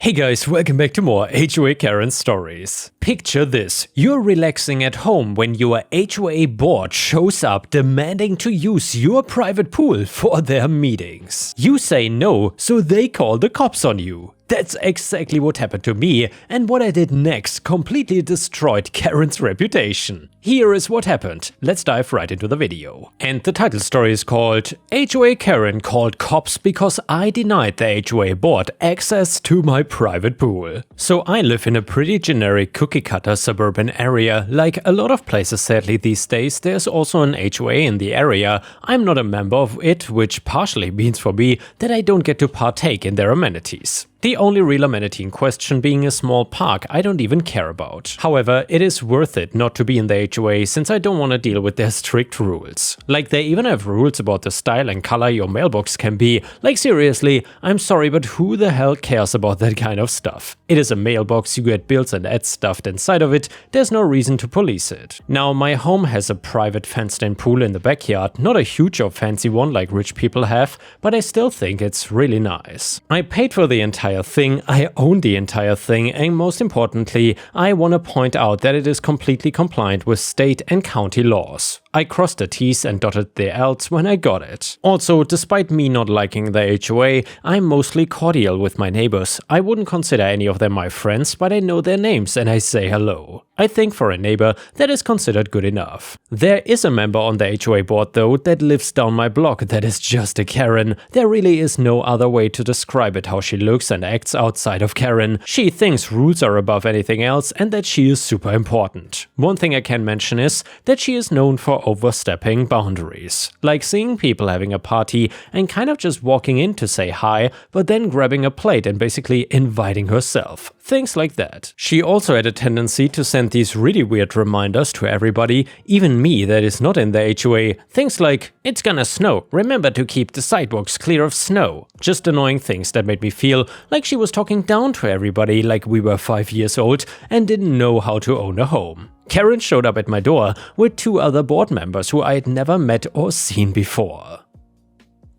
Hey guys, welcome back to more HOA Karen stories. Picture this, you're relaxing at home when your HOA board shows up demanding to use your private pool for their meetings. You say no, so they call the cops on you. That's exactly what happened to me, and what I did next completely destroyed Karen's reputation. Here is what happened. Let's dive right into the video. And the title story is called HOA Karen called cops because I denied the HOA board access to my private pool. So I live in a pretty generic cookie-cutter suburban area. Like a lot of places sadly these days, there's also an HOA in the area. I'm not a member of it, which partially means for me that I don't get to partake in their amenities. The only real amenity in question being a small park I don't even care about. However, it is worth it not to be in the HOA since I don't want to deal with their strict rules. Like they even have rules about the style and color your mailbox can be. Like seriously, I'm sorry, but who the hell cares about that kind of stuff? It is a mailbox, you get bills and ads stuffed inside of it, there's no reason to police it. Now my home has a private fenced-in pool in the backyard, not a huge or fancy one like rich people have, but I still think it's really nice. I paid for the entire thing, I own the entire thing, and most importantly, I want to point out that it is completely compliant with state and county laws. I crossed the T's and dotted the L's when I got it. Also, despite me not liking the HOA, I'm mostly cordial with my neighbors. I wouldn't consider any of them my friends, but I know their names and I say hello. I think for a neighbor, that is considered good enough. There is a member on the HOA board though that lives down my block that is just a Karen. There really is no other way to describe it how she looks and acts outside of Karen. She thinks rules are above anything else and that she is super important. One thing I can mention is that she is known for overstepping boundaries. Like seeing people having a party and kind of just walking in to say hi, but then grabbing a plate and basically inviting herself. Things like that. She also had a tendency to send these really weird reminders to everybody, even me that is not in the HOA. Things like, it's gonna snow, remember to keep the sidewalks clear of snow. Just annoying things that made me feel like she was talking down to everybody like we were 5 years old and didn't know how to own a home. Karen showed up at my door with 2 other board members who I had never met or seen before.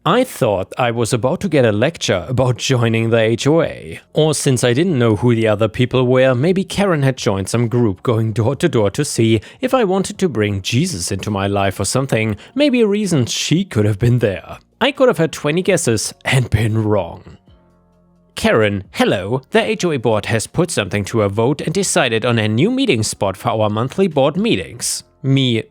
I thought I was about to get a lecture about joining the HOA. Or since I didn't know who the other people were, maybe Karen had joined some group going door to door to see if I wanted to bring Jesus into my life or something. Maybe a reason she could have been there. I could have had 20 guesses and been wrong. Karen, hello. The HOA board has put something to a vote and decided on a new meeting spot for our monthly board meetings. Me,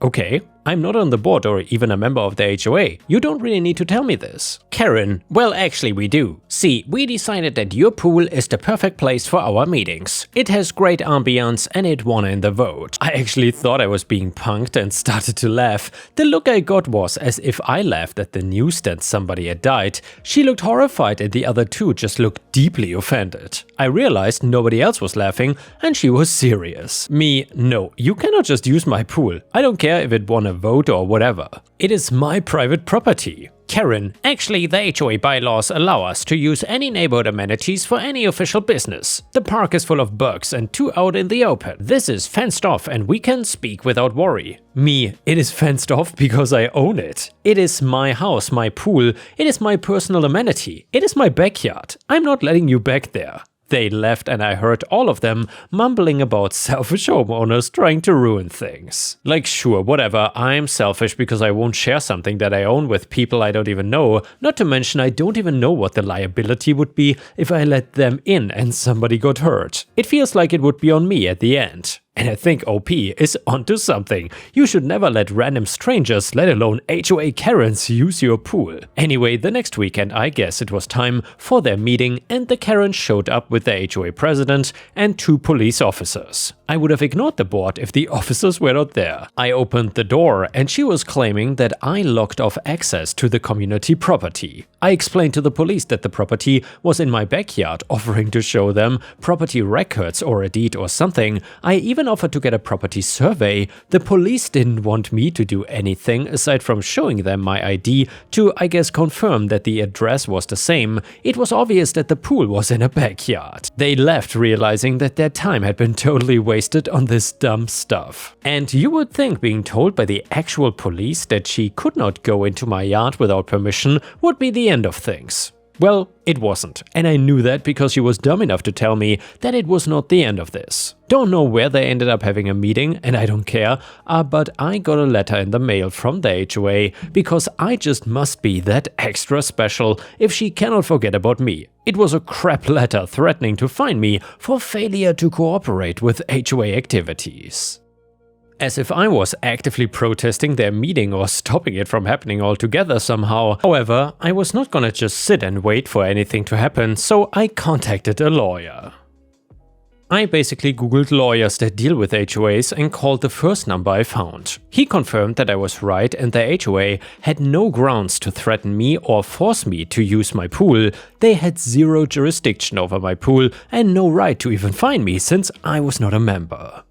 okay. I'm not on the board or even a member of the HOA. You don't really need to tell me this. Karen, well actually we do. See, we decided that your pool is the perfect place for our meetings. It has great ambience and it won in the vote. I actually thought I was being punked and started to laugh. The look I got was as if I laughed at the news that somebody had died. She looked horrified and the other 2 just looked deeply offended. I realized nobody else was laughing and she was serious. Me, no, you cannot just use my pool. I don't care if it won a vote or whatever. It is my private property. Karen, actually the HOA bylaws allow us to use any neighborhood amenities for any official business. The park is full of bugs and 2 out in the open. This is fenced off and we can speak without worry. Me, it is fenced off because I own it. It is my house, my pool. It is my personal amenity. It is my backyard. I'm not letting you back there. They left and I heard all of them mumbling about selfish homeowners trying to ruin things. Like sure, whatever, I'm selfish because I won't share something that I own with people I don't even know, not to mention I don't even know what the liability would be if I let them in and somebody got hurt. It feels like it would be on me at the end. And I think OP is onto something. You should never let random strangers, let alone HOA Karens, use your pool. Anyway, the next weekend I guess it was time for their meeting and the Karen showed up with the HOA president and 2 police officers. I would have ignored the board if the officers were not there. I opened the door and she was claiming that I locked off access to the community property. I explained to the police that the property was in my backyard, offering to show them property records or a deed or something. I even offered to get a property survey. The police didn't want me to do anything aside from showing them my ID to, I guess, confirm that the address was the same. It was obvious that the pool was in a backyard. They left realizing that their time had been totally wasted on this dumb stuff. And you would think being told by the actual police that she could not go into my yard without permission would be the end of things. Well, it wasn't, and I knew that because she was dumb enough to tell me that it was not the end of this. Don't know where they ended up having a meeting, and I don't care, but I got a letter in the mail from the HOA because I just must be that extra special if she cannot forget about me. It was a crap letter threatening to fine me for failure to cooperate with HOA activities. As if I was actively protesting their meeting or stopping it from happening altogether somehow. However, I was not gonna just sit and wait for anything to happen, so I contacted a lawyer. I basically googled lawyers that deal with HOAs and called the first number I found. He confirmed that I was right and the HOA had no grounds to threaten me or force me to use my pool. They had zero jurisdiction over my pool and no right to even fine me since I was not a member.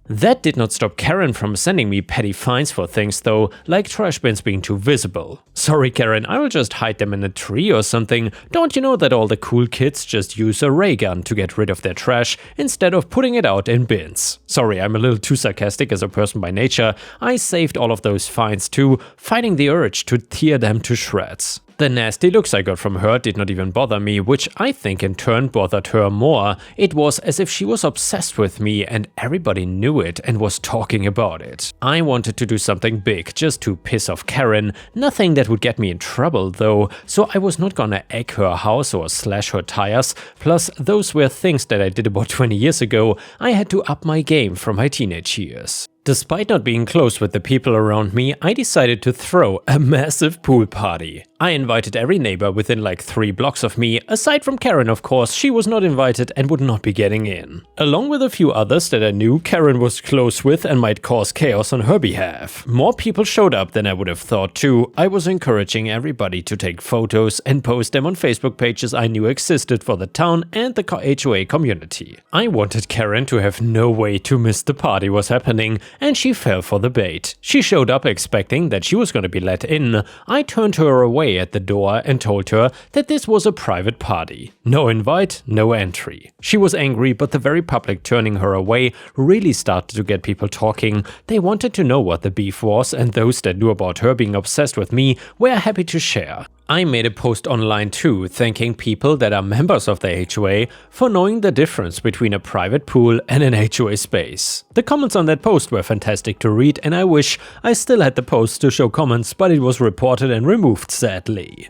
That did not stop Karen from sending me petty fines for things though, like trash bins being too visible. Sorry Karen, I will just hide them in a tree or something. Don't you know that all the cool kids just use a ray gun to get rid of their trash instead of putting it out in bins? Sorry, I'm a little too sarcastic as a person by nature. I saved all of those fines too, fighting the urge to tear them to shreds. The nasty looks I got from her did not even bother me, which I think in turn bothered her more. It was as if she was obsessed with me and everybody knew it and was talking about it. I wanted to do something big just to piss off Karen, nothing that would get me in trouble though, so I was not gonna egg her house or slash her tires, plus those were things that I did about 20 years ago. I had to up my game from my teenage years. Despite not being close with the people around me, I decided to throw a massive pool party. I invited every neighbor within like 3 blocks of me, aside from Karen of course, she was not invited and would not be getting in. Along with a few others that I knew Karen was close with and might cause chaos on her behalf. More people showed up than I would have thought too. I was encouraging everybody to take photos and post them on Facebook pages I knew existed for the town and the HOA community. I wanted Karen to have no way to miss the party was happening, and she fell for the bait. She showed up expecting that she was going to be let in. I turned her away at the door and told her that this was a private party. No invite, no entry. She was angry, but the very public turning her away really started to get people talking. They wanted to know what the beef was, and those that knew about her being obsessed with me were happy to share. I made a post online too, thanking people that are members of the HOA for knowing the difference between a private pool and an HOA space. The comments on that post were fantastic to read, and I wish I still had the post to show comments, but it was reported and removed sadly.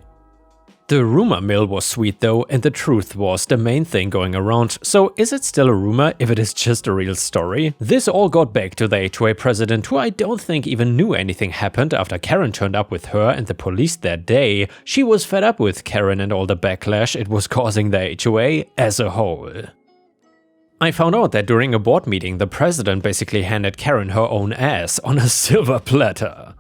The rumor mill was sweet though, and the truth was the main thing going around, so is it still a rumor if it is just a real story? This all got back to the HOA president, who I don't think even knew anything happened after Karen turned up with her and the police that day. She was fed up with Karen and all the backlash it was causing the HOA as a whole. I found out that during a board meeting the president basically handed Karen her own ass on a silver platter.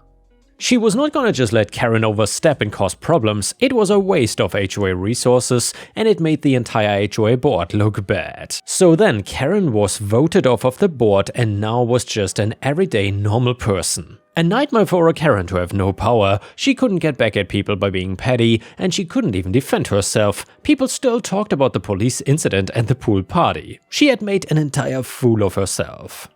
She was not gonna just let Karen overstep and cause problems. It was a waste of HOA resources and it made the entire HOA board look bad. So then Karen was voted off of the board and now was just an everyday normal person. A nightmare for a Karen to have no power. She couldn't get back at people by being petty, and she couldn't even defend herself. People still talked about the police incident and the pool party. She had made an entire fool of herself.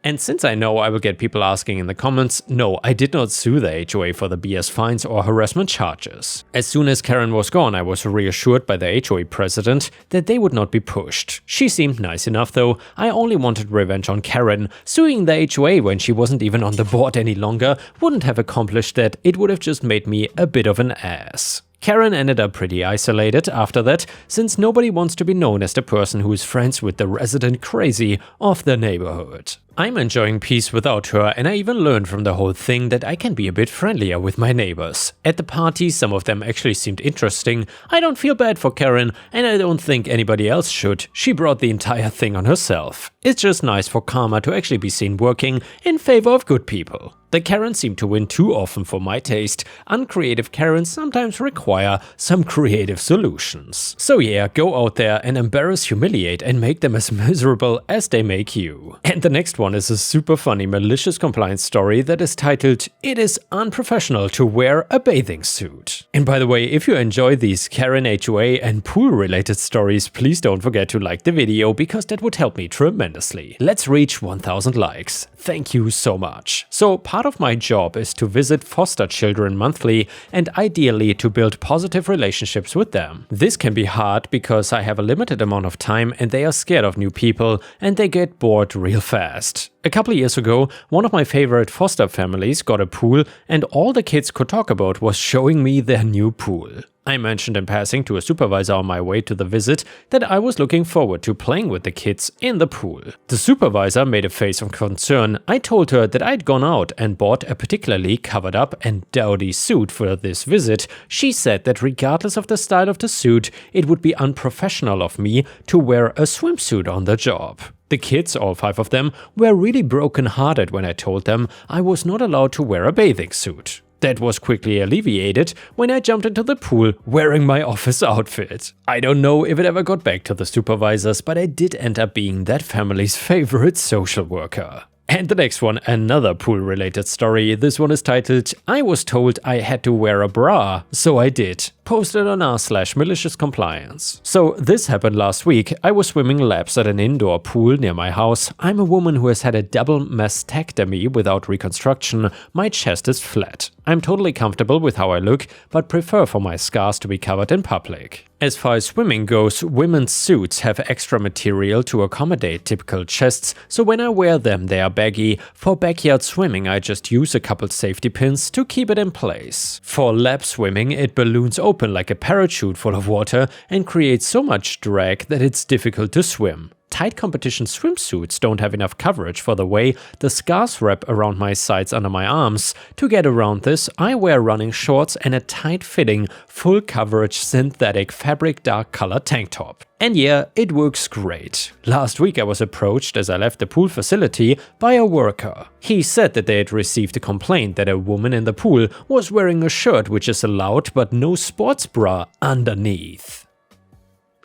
And since I know I will get people asking in the comments, no, I did not sue the HOA for the BS fines or harassment charges. As soon as Karen was gone, I was reassured by the HOA president that they would not be pushed. She seemed nice enough though. I only wanted revenge on Karen. Suing the HOA when she wasn't even on the board any longer wouldn't have accomplished that. It would have just made me a bit of an ass. Karen ended up pretty isolated after that, since nobody wants to be known as the person who is friends with the resident crazy of the neighborhood. I'm enjoying peace without her, and I even learned from the whole thing that I can be a bit friendlier with my neighbors. At the party, some of them actually seemed interesting. I don't feel bad for Karen, and I don't think anybody else should. She brought the entire thing on herself. It's just nice for karma to actually be seen working in favor of good people. The Karens seem to win too often for my taste. Uncreative Karens sometimes require some creative solutions. So yeah, go out there and embarrass, humiliate, and make them as miserable as they make you. And the next one one is a super funny malicious compliance story that is titled, "It is unprofessional to wear a bathing suit." And by the way, if you enjoy these Karen HOA and pool related stories, please don't forget to like the video because that would help me tremendously. Let's reach 1000 likes. Thank you so much. So part of my job is to visit foster children monthly and ideally to build positive relationships with them. This can be hard because I have a limited amount of time and they are scared of new people and they get bored real fast. A couple of years ago, one of my favorite foster families got a pool and all the kids could talk about was showing me their new pool. I mentioned in passing to a supervisor on my way to the visit that I was looking forward to playing with the kids in the pool. The supervisor made a face of concern. I told her that I'd gone out and bought a particularly covered up and dowdy suit for this visit. She said that regardless of the style of the suit, it would be unprofessional of me to wear a swimsuit on the job. The kids, all 5 of them, were really broken-hearted when I told them I was not allowed to wear a bathing suit. That was quickly alleviated when I jumped into the pool wearing my office outfit. I don't know if it ever got back to the supervisors, but I did end up being that family's favorite social worker. And the next one, another pool-related story. This one is titled, "I was told I had to wear a bra, so I did." Posted on r/maliciouscompliance. So this happened last week. I was swimming laps at an indoor pool near my house. I'm a woman who has had a double mastectomy without reconstruction. My chest is flat. I'm totally comfortable with how I look, but prefer for my scars to be covered in public. As far as swimming goes, women's suits have extra material to accommodate typical chests, so when I wear them they are baggy. For backyard swimming I just use a couple safety pins to keep it in place. For lap swimming it balloons open like a parachute full of water and creates so much drag that it's difficult to swim. Tight competition swimsuits don't have enough coverage for the way the scars wrap around my sides under my arms. To get around this, I wear running shorts and a tight-fitting, full-coverage synthetic fabric dark color tank top. And yeah, it works great. Last week I was approached as I left the pool facility by a worker. He said that they had received a complaint that a woman in the pool was wearing a shirt which is allowed but no sports bra underneath.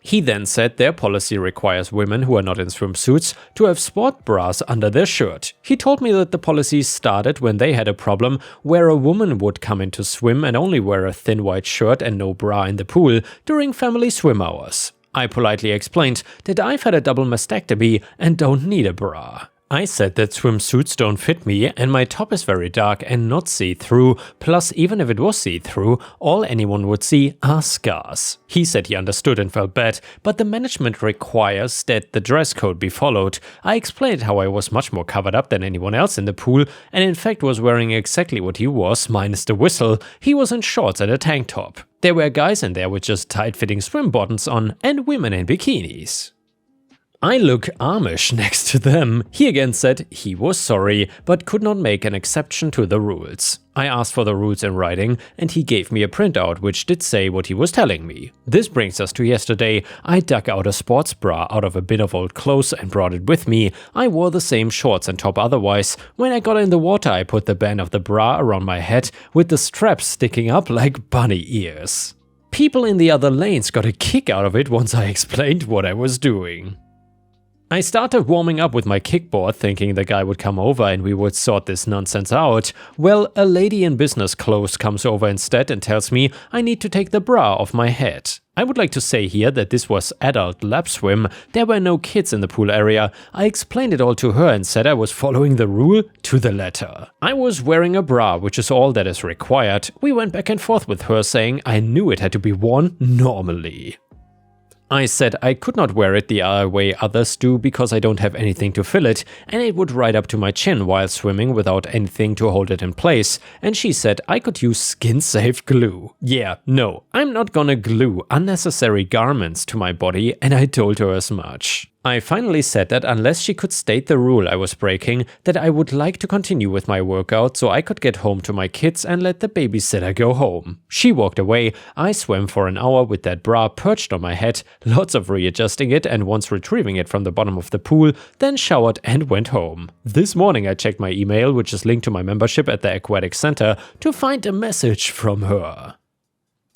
He then said their policy requires women who are not in swimsuits to have sport bras under their shirt. He told me that the policy started when they had a problem where a woman would come in to swim and only wear a thin white shirt and no bra in the pool during family swim hours. I politely explained that I've had a double mastectomy and don't need a bra. I said that swimsuits don't fit me and my top is very dark and not see-through, plus even if it was see-through, all anyone would see are scars. He said he understood and felt bad, but the management requires that the dress code be followed. I explained how I was much more covered up than anyone else in the pool and in fact was wearing exactly what he was, minus the whistle. He was in shorts and a tank top. There were guys in there with just tight-fitting swim bottoms on and women in bikinis. I look Amish next to them. He again said he was sorry, but could not make an exception to the rules. I asked for the rules in writing, and he gave me a printout which did say what he was telling me. This brings us to yesterday. I dug out a sports bra out of a bin of old clothes and brought it with me. I wore the same shorts and top otherwise. When I got in the water, I put the band of the bra around my head with the straps sticking up like bunny ears. People in the other lanes got a kick out of it once I explained what I was doing. I started warming up with my kickboard thinking the guy would come over and we would sort this nonsense out. Well, a lady in business clothes comes over instead and tells me I need to take the bra off my head. I would like to say here that this was adult lap swim. There were no kids in the pool area. I explained it all to her and said I was following the rule to the letter. I was wearing a bra, which is all that is required. We went back and forth with her saying I knew it had to be worn normally. I said I could not wear it the way others do because I don't have anything to fill it and it would ride up to my chin while swimming without anything to hold it in place, and she said I could use skin-safe glue. Yeah, no, I'm not gonna glue unnecessary garments to my body, and I told her as much. I finally said that unless she could state the rule I was breaking, that I would like to continue with my workout so I could get home to my kids and let the babysitter go home. She walked away. I swam for an hour with that bra perched on my head, lots of readjusting it and once retrieving it from the bottom of the pool, then showered and went home. This morning I checked my email, which is linked to my membership at the Aquatic Center, to find a message from her.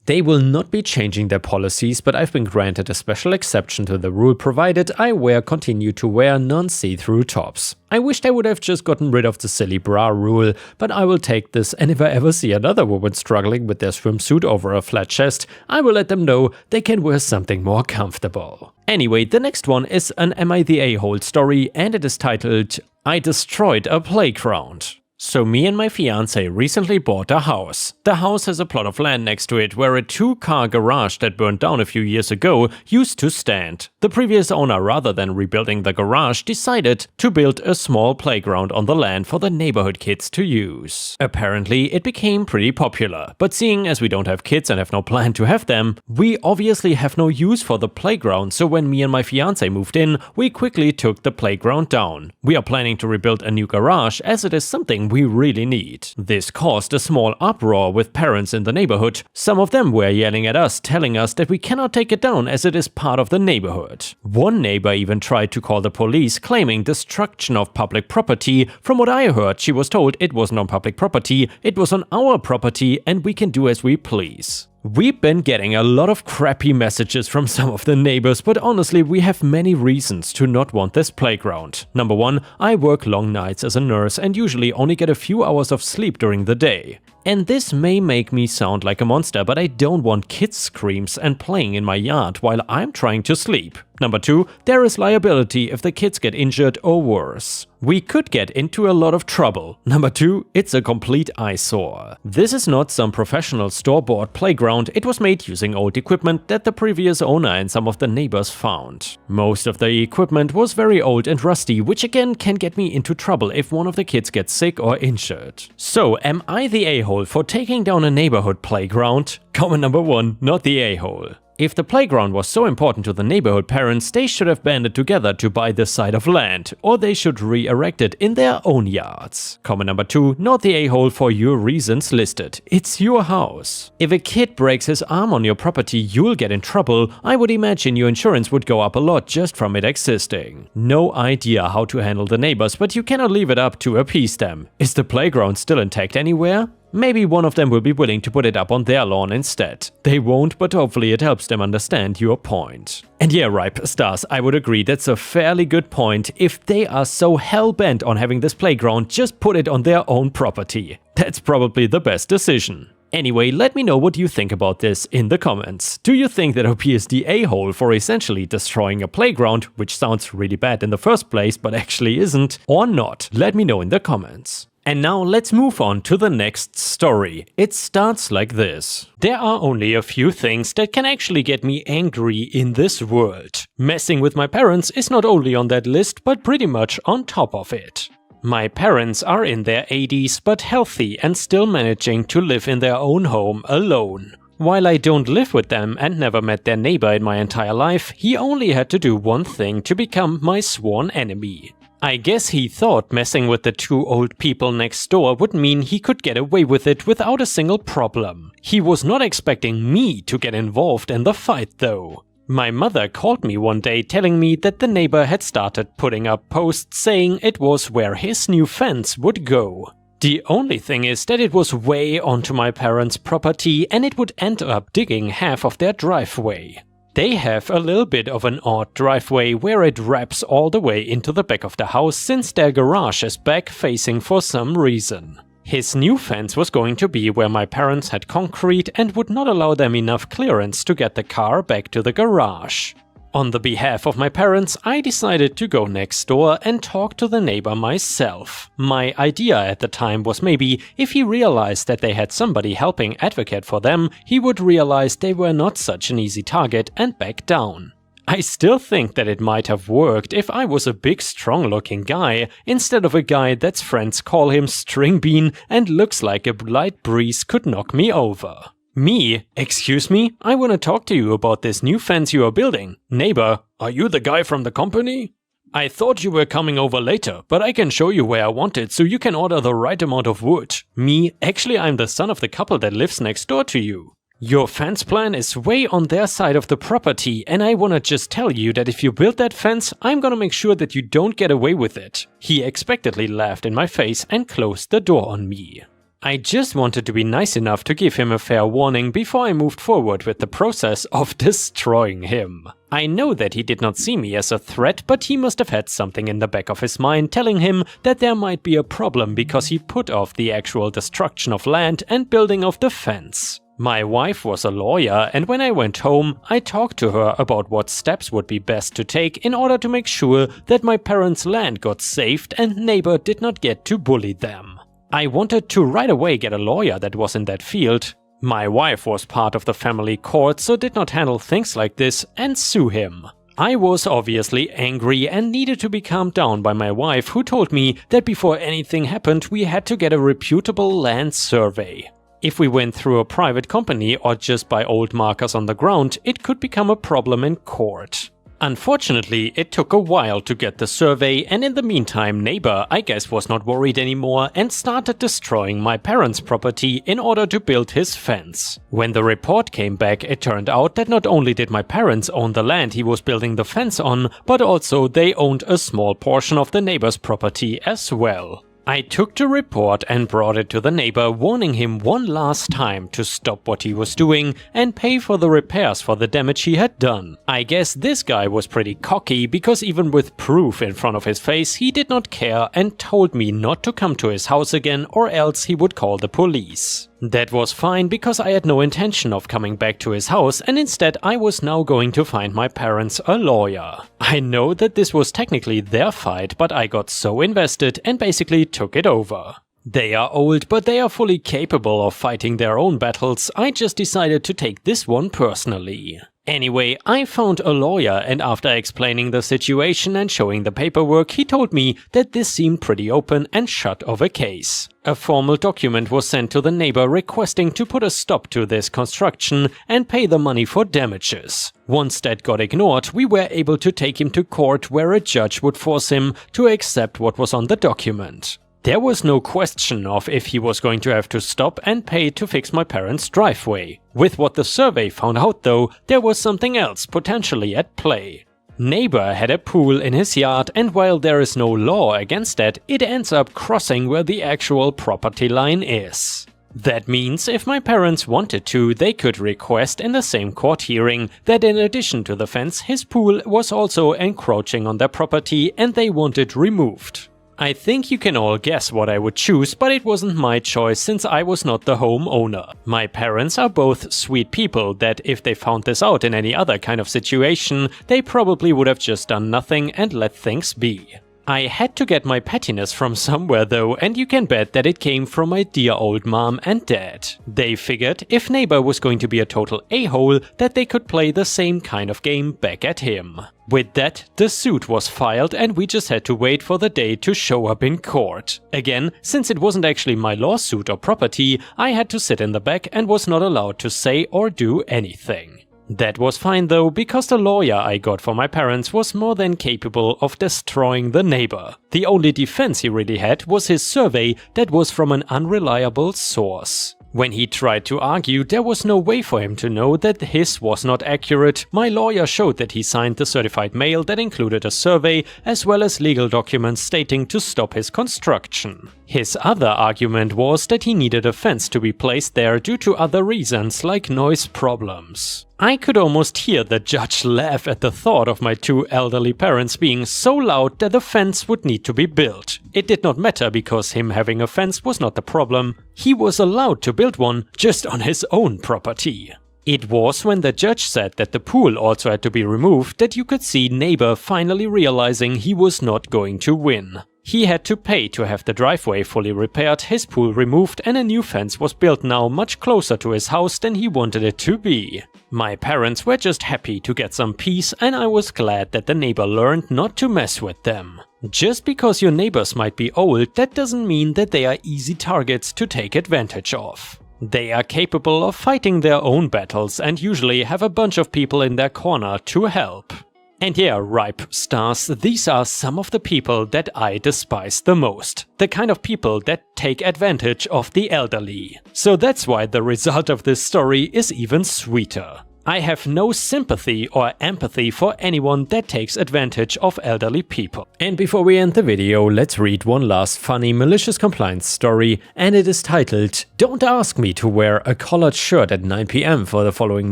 They will not be changing their policies, but I've been granted a special exception to the rule provided I continue to wear non-see-through tops. I wished I would have just gotten rid of the silly bra rule, but I will take this, and if I ever see another woman struggling with their swimsuit over a flat chest, I will let them know they can wear something more comfortable. Anyway, the next one is an Am I the A-hole story, and it is titled, I Destroyed a Playground. So me and my fiance recently bought a house. The house has a plot of land next to it where a 2-car garage that burned down a few years ago used to stand. The previous owner, rather than rebuilding the garage, decided to build a small playground on the land for the neighborhood kids to use. Apparently it became pretty popular, but seeing as we don't have kids and have no plan to have them, we obviously have no use for the playground, so when me and my fiance moved in, we quickly took the playground down. We are planning to rebuild a new garage as it is something we really need. This caused a small uproar with parents in the neighborhood. Some of them were yelling at us, telling us that we cannot take it down as it is part of the neighborhood. One neighbor even tried to call the police, claiming destruction of public property. From what I heard, she was told it wasn't on public property, it was on our property and we can do as we please. We've been getting a lot of crappy messages from some of the neighbors, but honestly we have many reasons to not want this playground. Number 1, I work long nights as a nurse and usually only get a few hours of sleep during the day. And this may make me sound like a monster, but I don't want kids' screams and playing in my yard while I'm trying to sleep. Number 2, there is liability if the kids get injured or worse. We could get into a lot of trouble. Number 2, it's a complete eyesore. This is not some professional store-bought playground, it was made using old equipment that the previous owner and some of the neighbors found. Most of the equipment was very old and rusty, which again can get me into trouble if one of the kids gets sick or injured. So am I the a-hole for taking down a neighborhood playground? Comment number 1, not the a-hole. If the playground was so important to the neighborhood parents, they should have banded together to buy this side of land, or they should re-erect it in their own yards. Comment number 2, not the a-hole for your reasons listed. It's your house. If a kid breaks his arm on your property, you'll get in trouble. I would imagine your insurance would go up a lot just from it existing. No idea how to handle the neighbors, but you cannot leave it up to appease them. Is the playground still intact anywhere? Maybe one of them will be willing to put it up on their lawn instead. They won't, but hopefully it helps them understand your point. And yeah, Ripe Stars, I would agree that's a fairly good point. If they are so hell-bent on having this playground, just put it on their own property. That's probably the best decision. Anyway, let me know what you think about this in the comments. Do you think that OP is the a-hole for essentially destroying a playground, which sounds really bad in the first place but actually isn't, or not? Let me know in the comments. And now let's move on to the next story. It starts like this. There are only a few things that can actually get me angry in this world. Messing with my parents is not only on that list, but pretty much on top of it. My parents are in their 80s but healthy and still managing to live in their own home alone. While I don't live with them and never met their neighbor in my entire life, he only had to do one thing to become my sworn enemy. I guess he thought messing with the 2 old people next door would mean he could get away with it without a single problem. He was not expecting me to get involved in the fight though. My mother called me one day telling me that the neighbor had started putting up posts saying it was where his new fence would go. The only thing is that it was way onto my parents' property and it would end up digging half of their driveway. They have a little bit of an odd driveway where it wraps all the way into the back of the house since their garage is back facing for some reason. His new fence was going to be where my parents had concrete and would not allow them enough clearance to get the car back to the garage. On the behalf of my parents, I decided to go next door and talk to the neighbor myself. My idea at the time was maybe if he realized that they had somebody helping advocate for them, he would realize they were not such an easy target and back down. I still think that it might have worked if I was a big strong-looking guy, instead of a guy that's friends call him String Bean and looks like a light breeze could knock me over. Me? Excuse me? I want to talk to you about this new fence you are building. Neighbor, are you the guy from the company? I thought you were coming over later, but I can show you where I want it so you can order the right amount of wood. Me? Actually, I'm the son of the couple that lives next door to you. Your fence plan is way on their side of the property, and I wanna just tell you that if you build that fence, I'm gonna make sure that you don't get away with it. He expectantly laughed in my face and closed the door on me. I just wanted to be nice enough to give him a fair warning before I moved forward with the process of destroying him. I know that he did not see me as a threat, but he must have had something in the back of his mind telling him that there might be a problem because he put off the actual destruction of land and building of the fence. My wife was a lawyer, and when I went home, I talked to her about what steps would be best to take in order to make sure that my parents' land got saved and neighbor did not get to bully them. I wanted to right away get a lawyer that was in that field. My wife was part of the family court, so did not handle things like this, and sue him. I was obviously angry and needed to be calmed down by my wife, who told me that before anything happened we had to get a reputable land survey. If we went through a private company or just by old markers on the ground, it could become a problem in court. Unfortunately, it took a while to get the survey, and in the meantime neighbor, I guess, was not worried anymore and started destroying my parents' property in order to build his fence. When the report came back, it turned out that not only did my parents own the land he was building the fence on, but also they owned a small portion of the neighbor's property as well. I took the report and brought it to the neighbor, warning him one last time to stop what he was doing and pay for the repairs for the damage he had done. I guess this guy was pretty cocky, because even with proof in front of his face, he did not care and told me not to come to his house again or else he would call the police. That was fine, because I had no intention of coming back to his house, and instead I was now going to find my parents a lawyer. I know that this was technically their fight, but I got so invested and basically took it over. They are old, but they are fully capable of fighting their own battles. I just decided to take this one personally. Anyway, I found a lawyer, and after explaining the situation and showing the paperwork, he told me that this seemed pretty open and shut of a case. A formal document was sent to the neighbor requesting to put a stop to this construction and pay the money for damages. Once that got ignored, we were able to take him to court, where a judge would force him to accept what was on the document. There was no question of if he was going to have to stop and pay to fix my parents' driveway. With what the survey found out though, there was something else potentially at play. Neighbor had a pool in his yard, and while there is no law against that, it ends up crossing where the actual property line is. That means if my parents wanted to, they could request in the same court hearing that in addition to the fence, his pool was also encroaching on their property and they want it removed. I think you can all guess what I would choose, but it wasn't my choice since I was not the homeowner. My parents are both sweet people that if they found this out in any other kind of situation, they probably would have just done nothing and let things be. I had to get my pettiness from somewhere though, and you can bet that it came from my dear old mom and dad. They figured if neighbor was going to be a total a-hole, that they could play the same kind of game back at him. With that, the suit was filed and we just had to wait for the day to show up in court. Again, since it wasn't actually my lawsuit or property, I had to sit in the back and was not allowed to say or do anything. That was fine though, because the lawyer I got for my parents was more than capable of destroying the neighbor. The only defense he really had was his survey that was from an unreliable source. When he tried to argue, there was no way for him to know that his was not accurate. My lawyer showed that he signed the certified mail that included a survey as well as legal documents stating to stop his construction. His other argument was that he needed a fence to be placed there due to other reasons like noise problems. I could almost hear the judge laugh at the thought of my two elderly parents being so loud that a fence would need to be built. It did not matter because him having a fence was not the problem. He was allowed to build one just on his own property. It was when the judge said that the pool also had to be removed that you could see neighbor finally realizing he was not going to win. He had to pay to have the driveway fully repaired, his pool removed, and a new fence was built now much closer to his house than he wanted it to be. My parents were just happy to get some peace, and I was glad that the neighbor learned not to mess with them. Just because your neighbors might be old, that doesn't mean that they are easy targets to take advantage of. They are capable of fighting their own battles and usually have a bunch of people in their corner to help. And yeah, Ripe Stars, these are some of the people that I despise the most. The kind of people that take advantage of the elderly. So that's why the result of this story is even sweeter. I have no sympathy or empathy for anyone that takes advantage of elderly people. And before we end the video, let's read one last funny malicious compliance story, and it is titled, "Don't ask me to wear a collared shirt at 9 PM for the following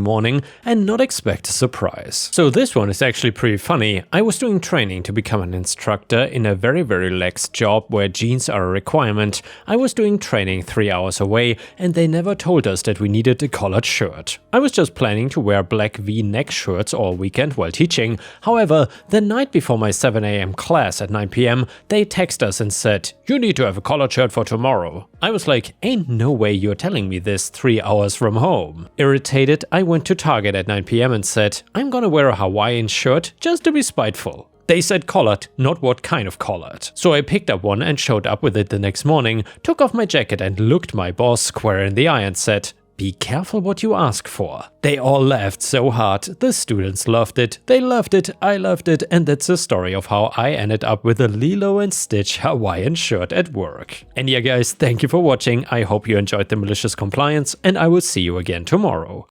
morning and not expect a surprise." So this one is actually pretty funny. I was doing training to become an instructor in a very lax job where jeans are a requirement. I was doing training 3 hours away and they never told us that we needed a collared shirt. I was just planning to wear black V-neck shirts all weekend while teaching. However, the night before my 7 AM class at 9 PM, they text us and said, "You need to have a collared shirt for tomorrow." I was like, ain't no way you're telling me this 3 hours from home. Irritated, I went to Target at 9 PM and said, "I'm gonna wear a Hawaiian shirt just to be spiteful." They said collared, not what kind of collared. So I picked up one and showed up with it the next morning, took off my jacket and looked my boss square in the eye and said, "Be careful what you ask for." They all laughed so hard, the students loved it, they loved it, I loved it, and that's the story of how I ended up with a Lilo and Stitch Hawaiian shirt at work. And yeah guys, thank you for watching, I hope you enjoyed the malicious compliance, and I will see you again tomorrow.